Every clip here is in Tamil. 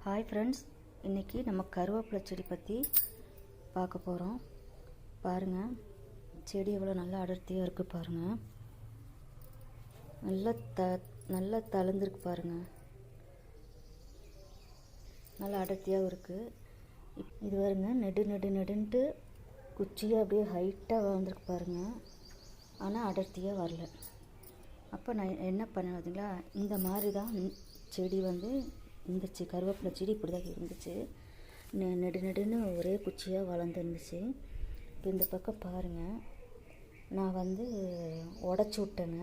ஹாய் ஃப்ரெண்ட்ஸ், இன்றைக்கி நம்ம கருவேப்பிலை செடி பற்றி பார்க்க போகிறோம். பாருங்கள், செடி எவ்வளோ நல்லா அடர்த்தியாக இருக்குது பாருங்கள். நல்லா தளர்ந்துருக்கு பாருங்கள். நல்லா அடர்த்தியாகவும் இருக்குது. இது பாருங்க, நெடுன்ட்டு குச்சியாக அப்படியே ஹைட்டாக வளர்ந்துருக்கு பாருங்கள். ஆனால் அடர்த்தியாக வரல. அப்போ நான் என்ன பண்ணேன் பார்த்தீங்களா, இந்த மாதிரி தான் செடி இந்த கருவேப்பிலை செடி இப்படி தான் இருந்துச்சு. நெடுன்னு ஒரே குச்சியாக வளர்ந்துருந்துச்சு. இப்போ இந்த பக்கம் பாருங்கள், நான் உடச்சி விட்டேங்க.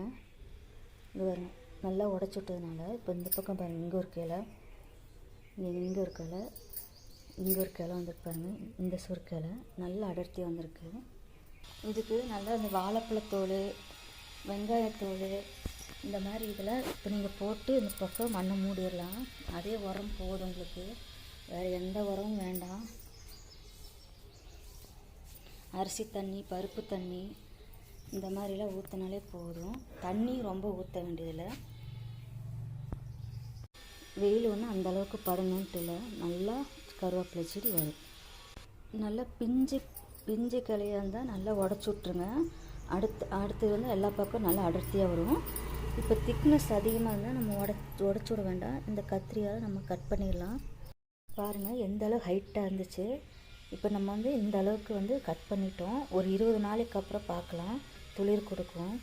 இது பாருங்க, நல்லா உடச்சி விட்டதுனால இப்போ இந்த பக்கம் பாருங்கள், இங்கே ஒரு கிளை, இங்கே ஒரு கிளை, இங்கே ஒரு கிளை வந்துருக்கு பாருங்கள். இந்த சுருக்கிளை நல்லா அடர்த்தி வந்திருக்கு. இதுக்கு நல்லா இந்த வாழைப்பழத்தோல், வெங்காயத்தோல், இந்த மாதிரி இதில் இப்போ நீங்கள் போட்டு இந்த பக்கம் மண்ணை மூடிடலாம். அதே உரம் போதும் உங்களுக்கு, வேறு எந்த உரமும் வேண்டாம். அரிசி தண்ணி, பருப்பு தண்ணி இந்த மாதிரிலாம் ஊற்றினாலே போதும். தண்ணி ரொம்ப ஊற்ற வேண்டியதில்லை. வெயில் அந்தளவுக்கு படணுன்ட்டு இல்லை. நல்லா கருவேப்பிலை செடி வரும். நல்லா பிஞ்சு கிளையாக இருந்தால் நல்லா உடச்சி விட்ருங்க. அடுத்து எல்லா பக்கம் நல்லா அடர்த்தியாக வரும். இப்போ திக்னஸ் அதிகமாக இருந்தால் நம்ம உடச்சி விட வேண்டாம். இந்த கத்திரியால் நம்ம கட் பண்ணிடலாம். பாருங்கள், எந்த அளவு ஹைட்டாக இருந்துச்சு. இப்போ நம்ம இந்த அளவுக்கு கட் பண்ணிட்டோம். ஒரு 20 நாளைக்கு அப்புறம் பார்க்கலாம், துளிர் கொடுக்கும்.